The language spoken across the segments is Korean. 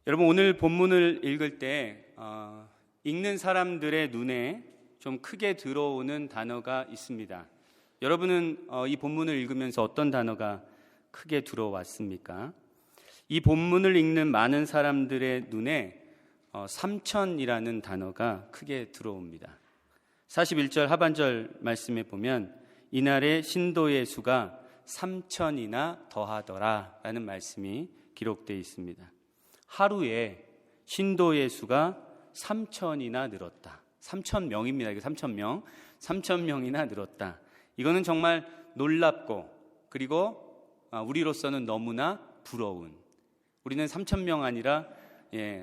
여러분, 오늘 본문을 읽을 때 읽는 사람들의 눈에 좀 크게 들어오는 단어가 있습니다. 여러분은 이 본문을 읽으면서 어떤 단어가 크게 들어왔습니까? 이 본문을 읽는 많은 사람들의 눈에 삼천이라는 단어가 크게 들어옵니다. 41절 하반절 말씀에 보면 이날에 신도의 수가 3천이나 더하더라 라는 말씀이 기록되어 있습니다. 하루에 신도의 수가 3천이나 늘었다. 3,000명입니다. 이게 3,000명. 3,000명이나 늘었다. 이거는 정말 놀랍고, 그리고 우리로서는 너무나 부러운, 우리는 3,000명 아니라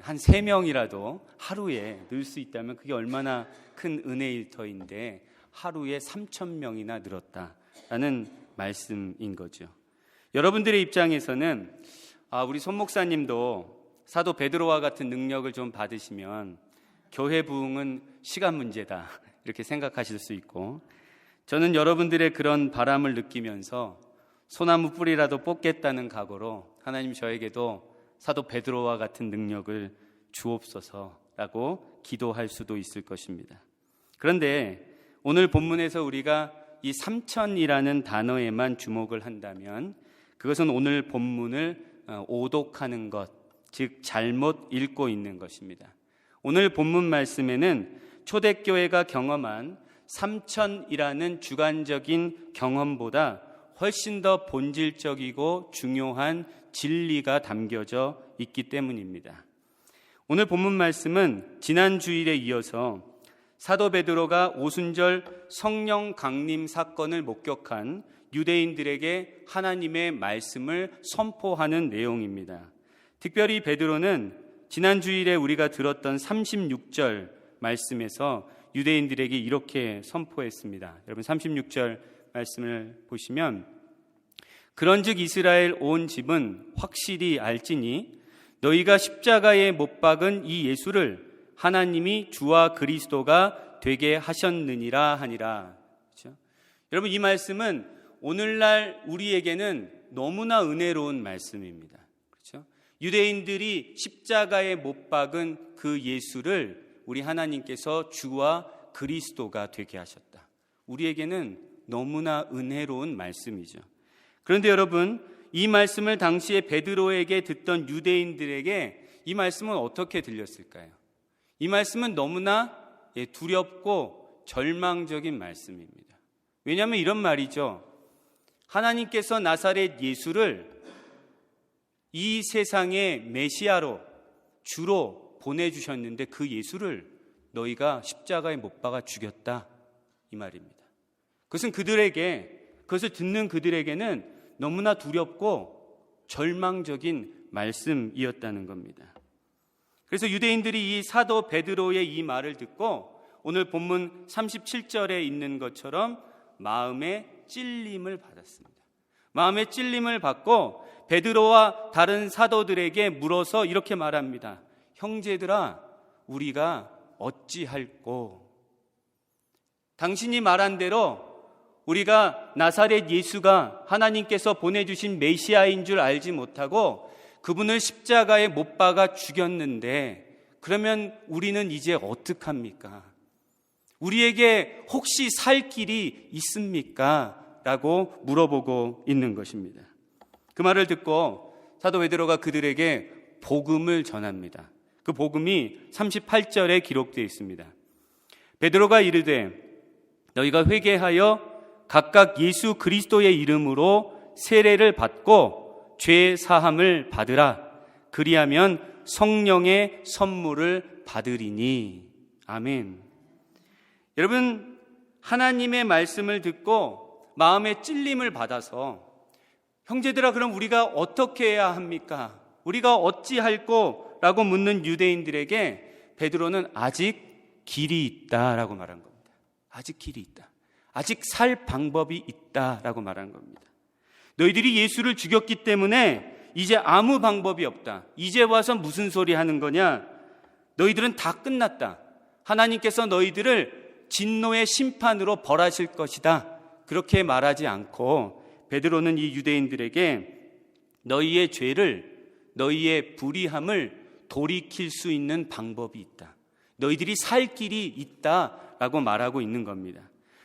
한 3명이라도 하루에 늘 수 있다면 그게 얼마나 큰 은혜일 터인데 하루에 3,000명이나 늘었다라는 말씀인 거죠. 여러분들의 입장에서는 우리 손 목사님도 사도 베드로와 같은 능력을 좀 받으시면 교회 부흥은 시간 문제다 이렇게 생각하실 수 있고, 저는 여러분들의 그런 바람을 느끼면서 소나무 뿌리라도 뽑겠다는 각오로 하나님 저에게도 사도 베드로와 같은 능력을 주옵소서라고 기도할 수도 있을 것입니다. 그런데 오늘 본문에서 우리가 이 3천이라는 단어에만 주목을 한다면 그것은 오늘 본문을 오독하는 것, 즉 잘못 읽고 있는 것입니다. 오늘 본문 말씀에는 초대교회가 경험한 3천이라는 주관적인 경험보다 훨씬 더 본질적이고 중요한 진리가 담겨져 있기 때문입니다. 오늘 본문 말씀은 지난 주일에 이어서 사도 베드로가 오순절 성령 강림 사건을 목격한 유대인들에게 하나님의 말씀을 선포하는 내용입니다. 특별히 베드로는 지난 주일에 우리가 들었던 36절 말씀에서 유대인들에게 이렇게 선포했습니다. 여러분 36절 말씀을 보시면 그런즉 이스라엘 온 집은 확실히 알지니 너희가 십자가에 못 박은 이 예수를 하나님이 주와 그리스도가 되게 하셨느니라 하니라. 그렇죠? 여러분 이 말씀은 오늘날 우리에게는 너무나 은혜로운 말씀입니다. 그렇죠? 유대인들이 십자가에 못 박은 그 예수를 우리 하나님께서 주와 그리스도가 되게 하셨다. 우리에게는 너무나 은혜로운 말씀이죠. 그런데 여러분, 이 말씀을 당시에 베드로에게 듣던 유대인들에게 이 말씀은 어떻게 들렸을까요? 이 말씀은 너무나 두렵고 절망적인 말씀입니다. 왜냐하면 이런 말이죠. 하나님께서 나사렛 예수를 이 세상의 메시아로 주로 보내주셨는데 그 예수를 너희가 십자가에 못 박아 죽였다, 이 말입니다. 그것은 그것을 듣는 그들에게는 너무나 두렵고 절망적인 말씀이었다는 겁니다. 그래서 유대인들이 이 사도 베드로의 이 말을 듣고 오늘 본문 37절에 있는 것처럼 마음에 찔림을 받았습니다. 마음에 찔림을 받고 베드로와 다른 사도들에게 물어서 이렇게 말합니다. 형제들아, 우리가 어찌할꼬? 당신이 말한 대로 우리가 나사렛 예수가 하나님께서 보내주신 메시아인 줄 알지 못하고 그분을 십자가에 못 박아 죽였는데 그러면 우리는 이제 어떡합니까? 우리에게 혹시 살 길이 있습니까? 라고 물어보고 있는 것입니다. 그 말을 듣고 사도 베드로가 그들에게 복음을 전합니다. 그 복음이 38절에 기록되어 있습니다. 베드로가 이르되 너희가 회개하여 각각 예수 그리스도의 이름으로 세례를 받고 죄 사함을 받으라. 그리하면 성령의 선물을 받으리니. 아멘. 여러분, 하나님의 말씀을 듣고 마음에 찔림을 받아서 형제들아, 그럼 우리가 어떻게 해야 합니까? 우리가 어찌할꼬? 라고 묻는 유대인들에게 베드로는 아직 길이 있다라고 말한 겁니다. 아직 길이 있다. 아직 살 방법이 있다라고 말한 겁니다. 너희들이 예수를 죽였기 때문에 이제 아무 방법이 없다. 이제 와서 무슨 소리 하는 거냐? 너희들은 다 끝났다. 하나님께서 너희들을 진노의 심판으로 벌하실 것이다. 그렇게 말하지 않고 베드로는 이 유대인들에게 너희의 죄를, 너희의 불의함을 돌이킬 수 있는 방법이 있다. 너희들이 살 길이 있다라고 말하고 있는 겁니다.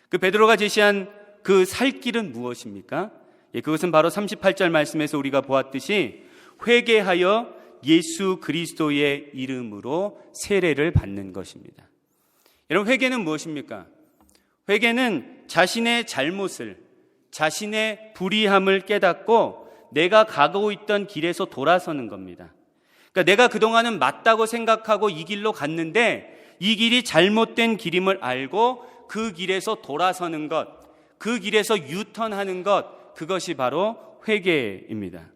그 베드로가 제시한 그 살 길은 무엇입니까? 그것은 바로 38절 말씀에서 우리가 보았듯이 회개하여 예수 그리스도의 이름으로 세례를 받는 것입니다. 여러분, 회개는 무엇입니까? 회개는 자신의 잘못을, 자신의 불의함을 깨닫고 내가 가고 있던 길에서 돌아서는 겁니다. 그러니까 내가 그동안은 맞다고 생각하고 이 길로 갔는데 이 길이 잘못된 길임을 알고 그 길에서 돌아서는 것, 그 길에서 유턴하는 것, 그것이 바로 회개입니다.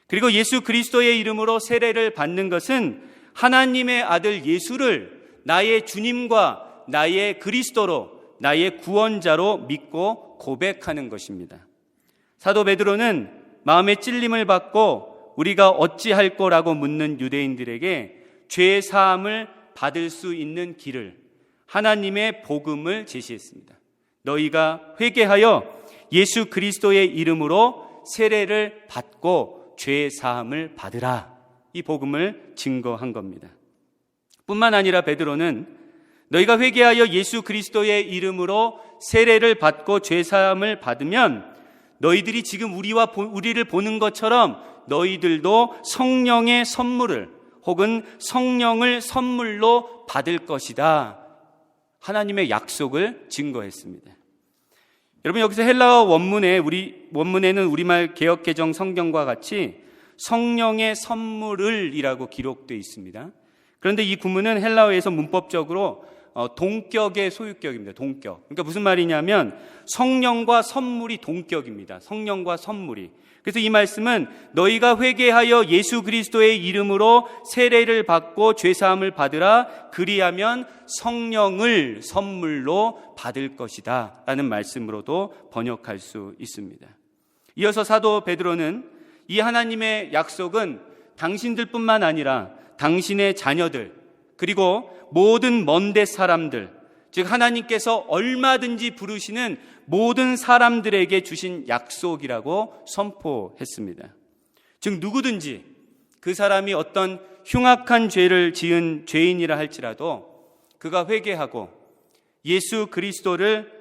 그리고 예수 그리스도의 이름으로 세례를 받는 것은 하나님의 아들 예수를 나의 주님과 나의 그리스도로, 나의 구원자로 믿고 고백하는 것입니다. 사도 베드로는 마음의 찔림을 받고 우리가 어찌할 거라고 묻는 유대인들에게 죄 사함을 받을 수 있는 길을, 하나님의 복음을 제시했습니다. 너희가 회개하여 예수 그리스도의 이름으로 세례를 받고 죄 사함을 받으라, 이 복음을 증거한 겁니다. 뿐만 아니라 베드로는 너희가 회개하여 예수 그리스도의 이름으로 세례를 받고 죄 사함을 받으면 너희들이 지금 우리를 보는 것처럼 너희들도 성령의 선물을 혹은 성령을 선물로 받을 것이다, 하나님의 약속을 증거했습니다. 여러분, 여기서 헬라어 원문에는 우리말 개역개정 성경과 같이 성령의 선물을 이라고 기록되어 있습니다. 그런데 이 구문은 헬라어에서 문법적으로 동격의 소유격입니다. 동격. 그러니까 무슨 말이냐면 성령과 선물이 동격입니다. 성령과 선물이. 그래서 이 말씀은 너희가 회개하여 예수 그리스도의 이름으로 세례를 받고 죄사함을 받으라, 그리하면 성령을 선물로 받을 것이다 라는 말씀으로도 번역할 수 있습니다. 이어서 사도 베드로는 이 하나님의 약속은 당신들뿐만 아니라 당신의 자녀들, 그리고 모든 먼데 사람들, 즉 하나님께서 얼마든지 부르시는 모든 사람들에게 주신 약속이라고 선포했습니다. 즉 누구든지 그 사람이 어떤 흉악한 죄를 지은 죄인이라 할지라도 그가 회개하고 예수 그리스도를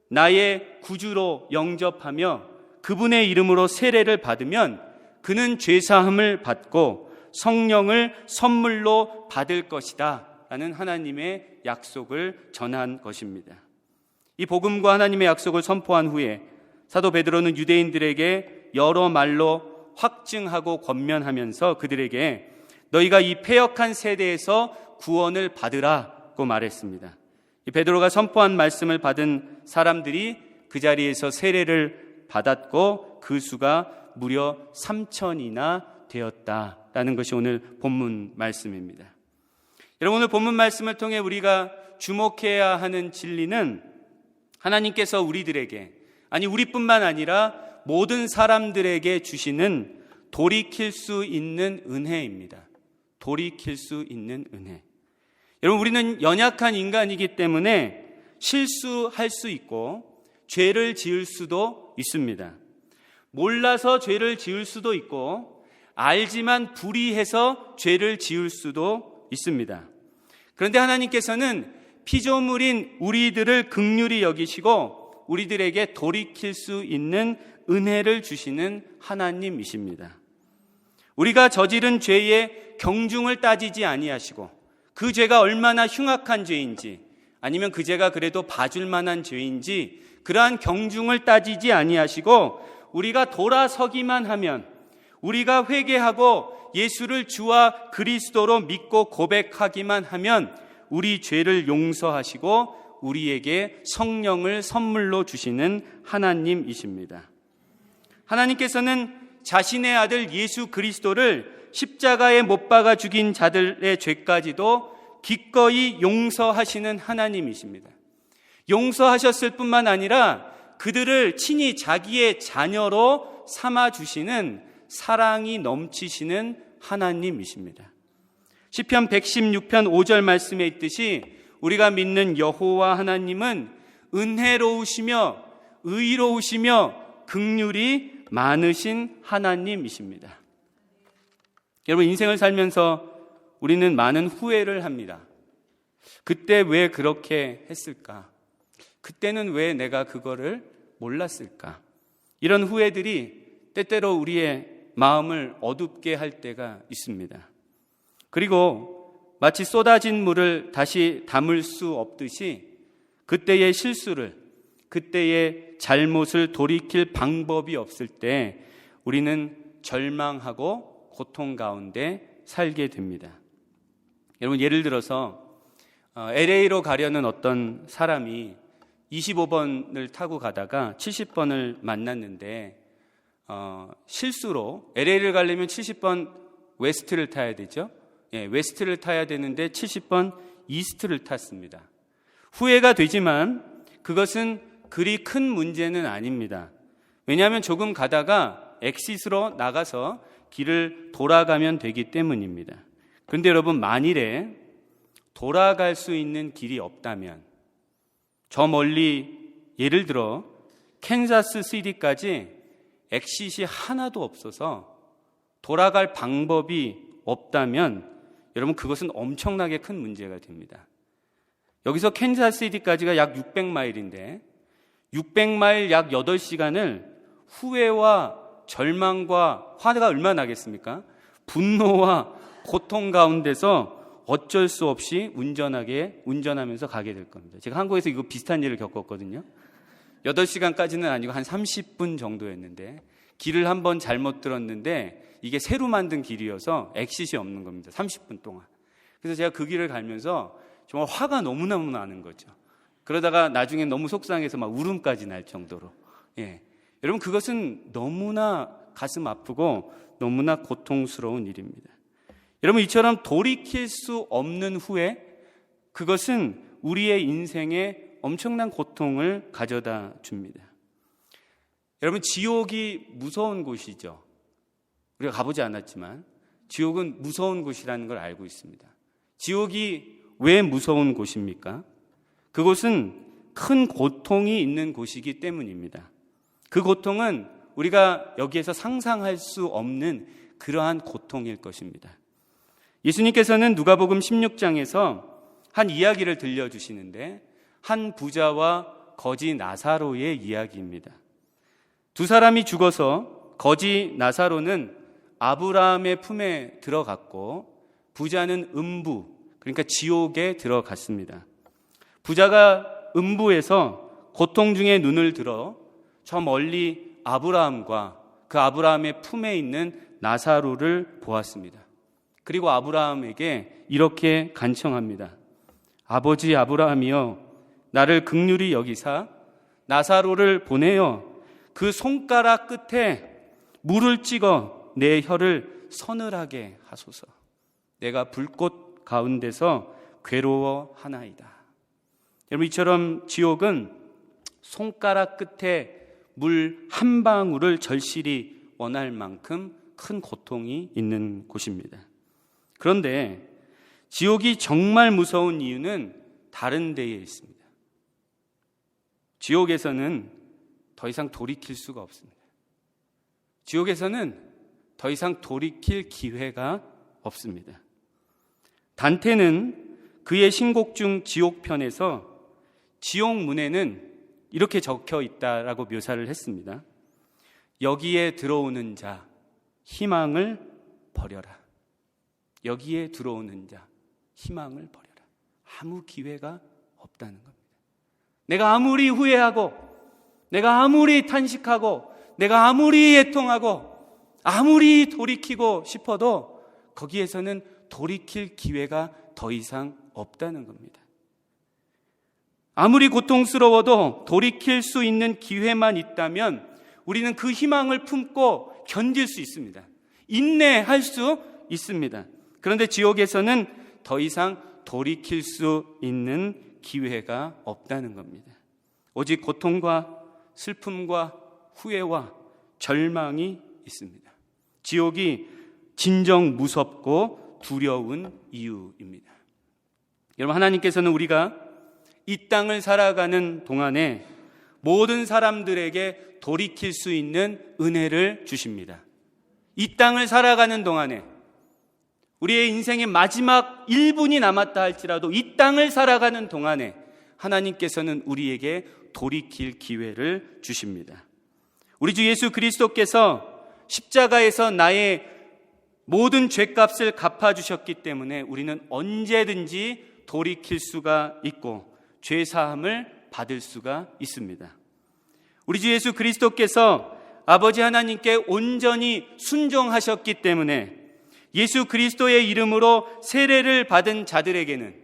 나의 구주로 영접하며 그분의 이름으로 세례를 받으면 그는 죄사함을 받고 성령을 선물로 받을 것이다 라는 하나님의 약속을 전한 것입니다. 이 복음과 하나님의 약속을 선포한 후에 사도 베드로는 유대인들에게 여러 말로 확증하고 권면하면서 그들에게 너희가 이 패역한 세대에서 구원을 받으라고 말했습니다. 이 베드로가 선포한 말씀을 받은 사람들이 그 자리에서 세례를 받았고 그 수가 무려 3,000이나 되었다라는 것이 오늘 본문 말씀입니다. 여러분, 오늘 본문 말씀을 통해 우리가 주목해야 하는 진리는 하나님께서 우리들에게, 아니 우리뿐만 아니라 모든 사람들에게 주시는 돌이킬 수 있는 은혜입니다. 돌이킬 수 있는 은혜. 여러분, 우리는 연약한 인간이기 때문에 실수할 수 있고 죄를 지을 수도 있습니다. 몰라서 죄를 지을 수도 있고 알지만 불의해서 죄를 지을 수도 있습니다. 그런데 하나님께서는 피조물인 우리들을 긍휼히 여기시고 우리들에게 돌이킬 수 있는 은혜를 주시는 하나님이십니다. 우리가 저지른 죄의 경중을 따지지 아니하시고 그 죄가 얼마나 흉악한 죄인지, 아니면 그 죄가 그래도 봐줄 만한 죄인지 그러한 경중을 따지지 아니하시고 우리가 돌아서기만 하면, 우리가 회개하고 예수를 주와 그리스도로 믿고 고백하기만 하면 우리 죄를 용서하시고 우리에게 성령을 선물로 주시는 하나님이십니다. 하나님께서는 자신의 아들 예수 그리스도를 십자가에 못 박아 죽인 자들의 죄까지도 기꺼이 용서하시는 하나님이십니다. 용서하셨을 뿐만 아니라 그들을 친히 자기의 자녀로 삼아주시는 사랑이 넘치시는 하나님이십니다. 시편 116편 5절 말씀에 있듯이 우리가 믿는 여호와 하나님은 은혜로우시며 의로우시며 긍휼이 많으신 하나님이십니다. 여러분, 인생을 살면서 우리는 많은 후회를 합니다. 그때 왜 그렇게 했을까? 그때는 왜 내가 그거를 몰랐을까? 이런 후회들이 때때로 우리의 마음을 어둡게 할 때가 있습니다. 그리고 마치 쏟아진 물을 다시 담을 수 없듯이 그때의 실수를, 그때의 잘못을 돌이킬 방법이 없을 때 우리는 절망하고 고통 가운데 살게 됩니다. 여러분, 예를 들어서 LA로 가려는 어떤 사람이 25번을 타고 가다가 70번을 만났는데 실수로 LA를 가려면 70번 웨스트를 타야 되죠. 웨스트를 타야 되는데 70번 이스트를 탔습니다. 후회가 되지만 그것은 그리 큰 문제는 아닙니다. 왜냐하면 조금 가다가 엑싯으로 나가서 길을 돌아가면 되기 때문입니다. 그런데 여러분, 만일에 돌아갈 수 있는 길이 없다면, 저 멀리 예를 들어 캔자스 시티까지 엑싯이 하나도 없어서 돌아갈 방법이 없다면 여러분, 그것은 엄청나게 큰 문제가 됩니다. 여기서 캔자스 시티까지가 약 600마일인데 600마일 약 8시간을 후회와 절망과 화가 얼마나 나겠습니까? 분노와 고통 가운데서 어쩔 수 없이 운전하면서 가게 될 겁니다. 제가 한국에서 이거 비슷한 일을 겪었거든요. 8시간까지는 아니고 한 30분 정도였는데 길을 한번 잘못 들었는데 이게 새로 만든 길이어서 엑싯이 없는 겁니다. 30분 동안. 그래서 제가 그 길을 가면서 정말 화가 너무너무 나는 거죠. 그러다가 나중에 너무 속상해서 막 울음까지 날 정도로. 여러분, 그것은 너무나 가슴 아프고 너무나 고통스러운 일입니다. 여러분, 이처럼 돌이킬 수 없는 후회, 그것은 우리의 인생에 엄청난 고통을 가져다 줍니다. 여러분, 지옥이 무서운 곳이죠. 우리가 가보지 않았지만 지옥은 무서운 곳이라는 걸 알고 있습니다. 지옥이 왜 무서운 곳입니까? 그곳은 큰 고통이 있는 곳이기 때문입니다. 그 고통은 우리가 여기에서 상상할 수 없는 그러한 고통일 것입니다. 예수님께서는 누가복음 16장에서 한 이야기를 들려주시는데 한 부자와 거지 나사로의 이야기입니다. 두 사람이 죽어서 거지 나사로는 아브라함의 품에 들어갔고 부자는 음부, 그러니까 지옥에 들어갔습니다. 부자가 음부에서 고통 중에 눈을 들어 저 멀리 아브라함과 그 아브라함의 품에 있는 나사로를 보았습니다. 그리고 아브라함에게 이렇게 간청합니다. 아버지 아브라함이여, 나를 긍휼히 여기사 나사로를 보내어 그 손가락 끝에 물을 찍어 내 혀를 서늘하게 하소서. 내가 불꽃 가운데서 괴로워하나이다. 여러분, 이처럼 지옥은 손가락 끝에 물 한 방울을 절실히 원할 만큼 큰 고통이 있는 곳입니다. 그런데 지옥이 정말 무서운 이유는 다른 데에 있습니다. 지옥에서는 더 이상 돌이킬 수가 없습니다. 지옥에서는 더 이상 돌이킬 기회가 없습니다. 단테는 그의 신곡 중 지옥편에서 지옥문에는 이렇게 적혀 있다라고 묘사를 했습니다. 여기에 들어오는 자, 희망을 버려라. 여기에 들어오는 자, 희망을 버려라. 아무 기회가 없다는 겁니다. 내가 아무리 후회하고, 내가 아무리 탄식하고, 내가 아무리 애통하고, 아무리 돌이키고 싶어도 거기에서는 돌이킬 기회가 더 이상 없다는 겁니다. 아무리 고통스러워도 돌이킬 수 있는 기회만 있다면 우리는 그 희망을 품고 견딜 수 있습니다. 인내할 수 있습니다. 그런데 지옥에서는 더 이상 돌이킬 수 있는 기회가 없다는 겁니다. 오직 고통과 슬픔과 후회와 절망이 있습니다. 지옥이 진정 무섭고 두려운 이유입니다. 여러분, 하나님께서는 우리가 이 땅을 살아가는 동안에 모든 사람들에게 돌이킬 수 있는 은혜를 주십니다. 이 땅을 살아가는 동안에 우리의 인생의 마지막 1분이 남았다 할지라도 이 땅을 살아가는 동안에 하나님께서는 우리에게 돌이킬 기회를 주십니다. 우리 주 예수 그리스도께서 십자가에서 나의 모든 죄값을 갚아주셨기 때문에 우리는 언제든지 돌이킬 수가 있고 죄사함을 받을 수가 있습니다. 우리 주 예수 그리스도께서 아버지 하나님께 온전히 순종하셨기 때문에 예수 그리스도의 이름으로 세례를 받은 자들에게는,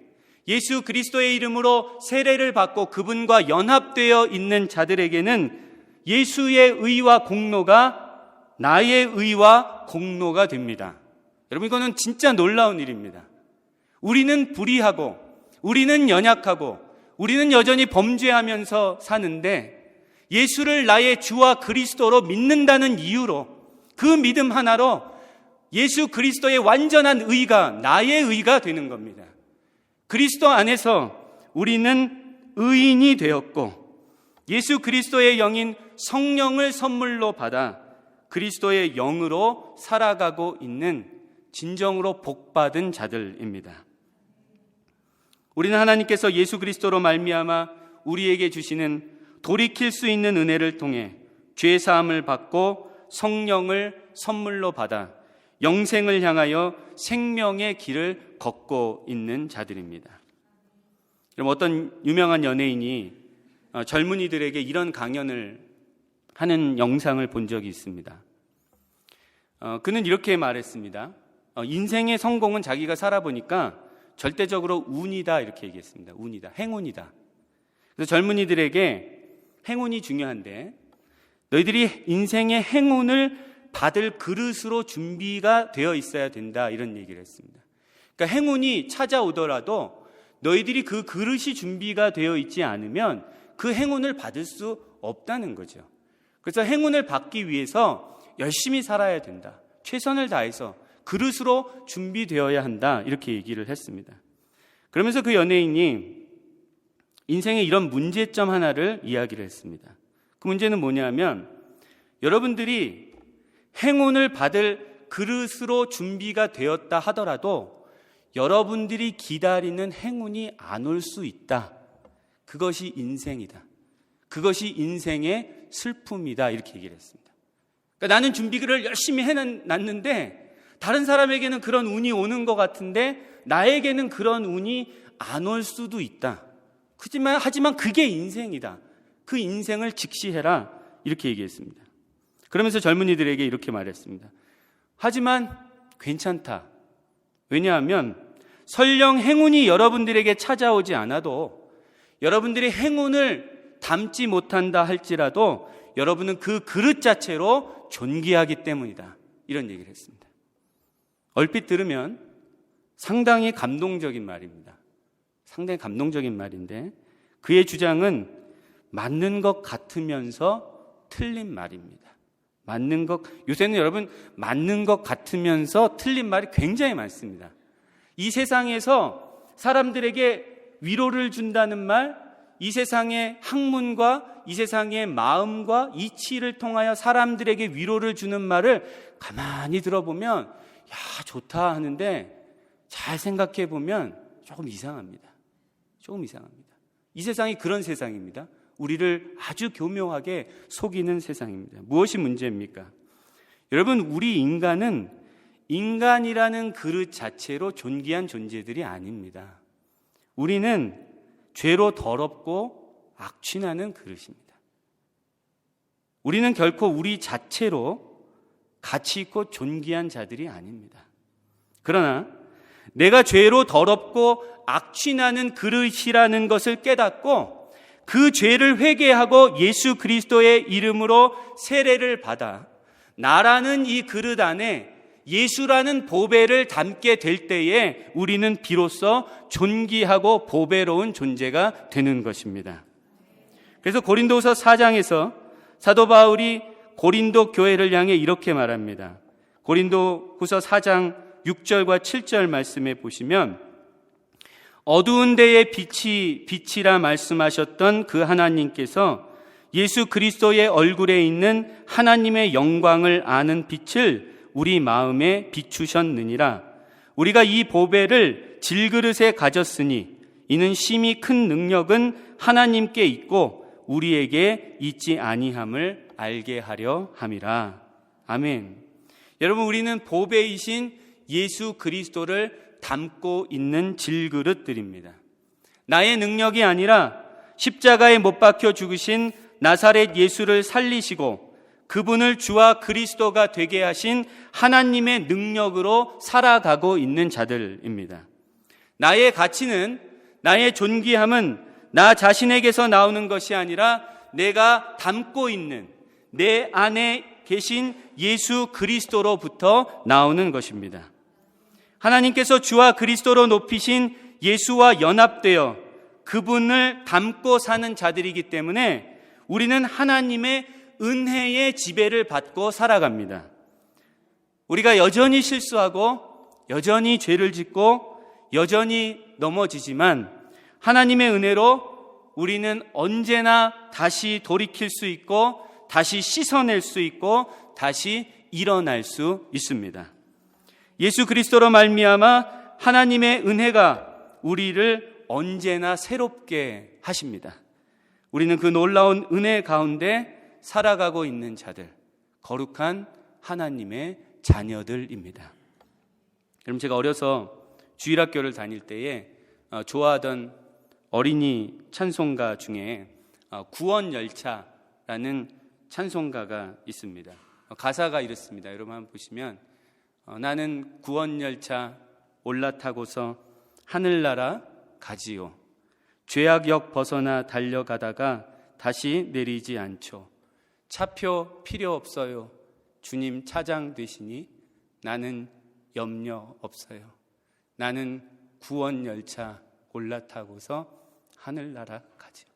예수 그리스도의 이름으로 세례를 받고 그분과 연합되어 있는 자들에게는 예수의 의와 공로가 나의 의와 공로가 됩니다. 여러분, 이거는 진짜 놀라운 일입니다. 우리는 불의하고, 우리는 연약하고, 우리는 여전히 범죄하면서 사는데 예수를 나의 주와 그리스도로 믿는다는 이유로, 그 믿음 하나로 예수 그리스도의 완전한 의가 나의 의가 되는 겁니다. 그리스도 안에서 우리는 의인이 되었고 예수 그리스도의 영인 성령을 선물로 받아 그리스도의 영으로 살아가고 있는 진정으로 복받은 자들입니다. 우리는 하나님께서 예수 그리스도로 말미암아 우리에게 주시는 돌이킬 수 있는 은혜를 통해 죄사함을 받고 성령을 선물로 받아 영생을 향하여 생명의 길을 걷고 있는 자들입니다. 그럼 어떤 유명한 연예인이 젊은이들에게 이런 강연을 하는 영상을 본 적이 있습니다. 그는 이렇게 말했습니다. 인생의 성공은 자기가 살아보니까 절대적으로 운이다, 이렇게 얘기했습니다. 운이다, 행운이다. 그래서 젊은이들에게 행운이 중요한데 너희들이 인생의 행운을 받을 그릇으로 준비가 되어 있어야 된다, 이런 얘기를 했습니다. 그러니까 행운이 찾아오더라도 너희들이 그 그릇이 준비가 되어 있지 않으면 그 행운을 받을 수 없다는 거죠. 그래서 행운을 받기 위해서 열심히 살아야 된다, 최선을 다해서 그릇으로 준비되어야 한다, 이렇게 얘기를 했습니다. 그러면서 그 연예인이 인생의 이런 문제점 하나를 이야기를 했습니다. 그 문제는 뭐냐면 여러분들이 행운을 받을 그릇으로 준비가 되었다 하더라도 여러분들이 기다리는 행운이 안 올 수 있다. 그것이 인생이다. 그것이 인생의 슬픔이다, 이렇게 얘기를 했습니다. 그러니까 나는 준비를 열심히 해놨는데 다른 사람에게는 그런 운이 오는 것 같은데 나에게는 그런 운이 안 올 수도 있다. 하지만 그게 인생이다. 그 인생을 직시해라, 이렇게 얘기했습니다. 그러면서 젊은이들에게 이렇게 말했습니다. 하지만 괜찮다. 왜냐하면 설령 행운이 여러분들에게 찾아오지 않아도 여러분들이 행운을 담지 못한다 할지라도 여러분은 그 그릇 자체로 존귀하기 때문이다, 이런 얘기를 했습니다. 얼핏 들으면 상당히 감동적인 말입니다. 상당히 감동적인 말인데 그의 주장은 맞는 것 같으면서 틀린 말입니다. 요새는 여러분 맞는 것 같으면서 틀린 말이 굉장히 많습니다. 이 세상에서 사람들에게 위로를 준다는 말, 이 세상의 학문과 이 세상의 마음과 이치를 통하여 사람들에게 위로를 주는 말을 가만히 들어보면 야, 좋다 하는데 잘 생각해 보면 조금 이상합니다. 이 세상이 그런 세상입니다. 우리를 아주 교묘하게 속이는 세상입니다. 무엇이 문제입니까? 여러분, 우리 인간은 인간이라는 그릇 자체로 존귀한 존재들이 아닙니다. 우리는 죄로 더럽고 악취나는 그릇입니다. 우리는 결코 우리 자체로 가치 있고 존귀한 자들이 아닙니다. 그러나 내가 죄로 더럽고 악취나는 그릇이라는 것을 깨닫고 그 죄를 회개하고 예수 그리스도의 이름으로 세례를 받아 나라는 이 그릇 안에 예수라는 보배를 담게 될 때에 우리는 비로소 존귀하고 보배로운 존재가 되는 것입니다. 그래서 고린도후서 4장에서 사도 바울이 고린도 교회를 향해 이렇게 말합니다. 고린도후서 4장 6절과 7절 말씀에 보시면 어두운 데에 빛이라 말씀하셨던 그 하나님께서 예수 그리스도의 얼굴에 있는 하나님의 영광을 아는 빛을 우리 마음에 비추셨느니라. 우리가 이 보배를 질그릇에 가졌으니 이는 심히 큰 능력은 하나님께 있고 우리에게 있지 아니함을 알게 하려 함이라. 아멘. 여러분, 우리는 보배이신 예수 그리스도를 담고 있는 질그릇들입니다. 나의 능력이 아니라 십자가에 못 박혀 죽으신 나사렛 예수를 살리시고 그분을 주와 그리스도가 되게 하신 하나님의 능력으로 살아가고 있는 자들입니다. 나의 가치는, 나의 존귀함은 나 자신에게서 나오는 것이 아니라 내가 담고 있는 내 안에 계신 예수 그리스도로부터 나오는 것입니다. 하나님께서 주와 그리스도로 높이신 예수와 연합되어 그분을 담고 사는 자들이기 때문에 우리는 하나님의 은혜의 지배를 받고 살아갑니다. 우리가 여전히 실수하고 여전히 죄를 짓고 여전히 넘어지지만 하나님의 은혜로 우리는 언제나 다시 돌이킬 수 있고 다시 씻어낼 수 있고 다시 일어날 수 있습니다. 예수 그리스도로 말미암아 하나님의 은혜가 우리를 언제나 새롭게 하십니다. 우리는 그 놀라운 은혜 가운데 살아가고 있는 자들, 거룩한 하나님의 자녀들입니다. 그럼 제가 어려서 주일학교를 다닐 때에 좋아하던 어린이 찬송가 중에 구원열차라는 찬송가가 있습니다. 가사가 이렇습니다. 여러분 한번 보시면 나는 구원열차 올라타고서 하늘나라 가지요. 죄악역 벗어나 달려가다가 다시 내리지 않죠. 차표 필요 없어요. 주님 차장 되시니 나는 염려 없어요. 나는 구원열차 올라타고서 하늘나라 가지요.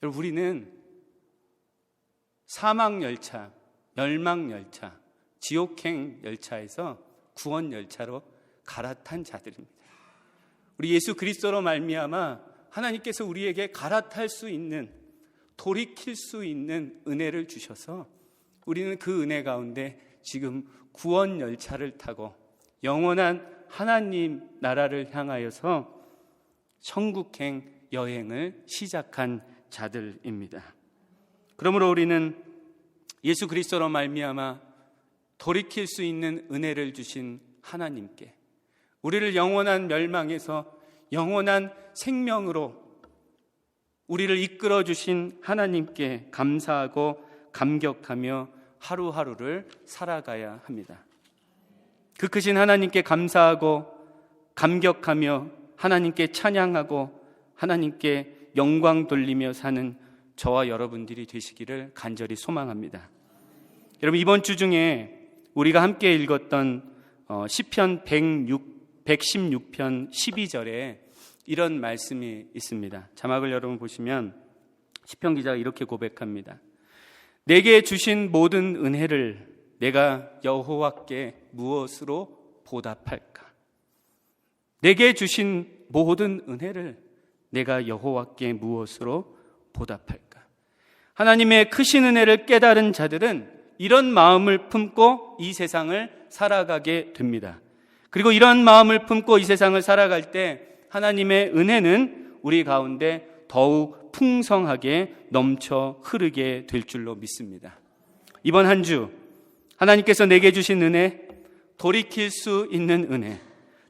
여러분, 우리는 사막열차, 멸망열차, 지옥행 열차에서 구원열차로 갈아탄 자들입니다. 우리 예수 그리스도로 말미암아 하나님께서 우리에게 갈아탈 수 있는, 돌이킬 수 있는 은혜를 주셔서 우리는 그 은혜 가운데 지금 구원열차를 타고 영원한 하나님 나라를 향하여서 천국행 여행을 시작한 자들입니다. 그러므로 우리는 예수 그리스도로 말미암아 돌이킬 수 있는 은혜를 주신 하나님께, 우리를 영원한 멸망에서 영원한 생명으로 우리를 이끌어 주신 하나님께 감사하고 감격하며 하루하루를 살아가야 합니다. 그 크신 하나님께 감사하고 감격하며 하나님께 찬양하고 하나님께 영광 돌리며 사는 저와 여러분들이 되시기를 간절히 소망합니다. 여러분, 이번 주 중에 우리가 함께 읽었던 시편 116편 12절에 이런 말씀이 있습니다. 자막을 여러분 보시면 시편 기자가 이렇게 고백합니다. 내게 주신 모든 은혜를 내가 여호와께 무엇으로 보답할까? 내게 주신 모든 은혜를 내가 여호와께 무엇으로 보답할까? 하나님의 크신 은혜를 깨달은 자들은 이런 마음을 품고 이 세상을 살아가게 됩니다. 그리고 이런 마음을 품고 이 세상을 살아갈 때 하나님의 은혜는 우리 가운데 더욱 풍성하게 넘쳐 흐르게 될 줄로 믿습니다. 이번 한 주 하나님께서 내게 주신 은혜, 돌이킬 수 있는 은혜,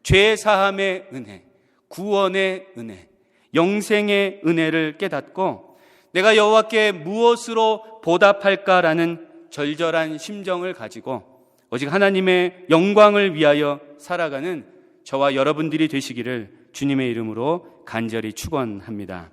죄 사함의 은혜, 구원의 은혜, 영생의 은혜를 깨닫고 내가 여호와께 무엇으로 보답할까라는 절절한 심정을 가지고 오직 하나님의 영광을 위하여 살아가는 저와 여러분들이 되시기를 주님의 이름으로 간절히 축원합니다.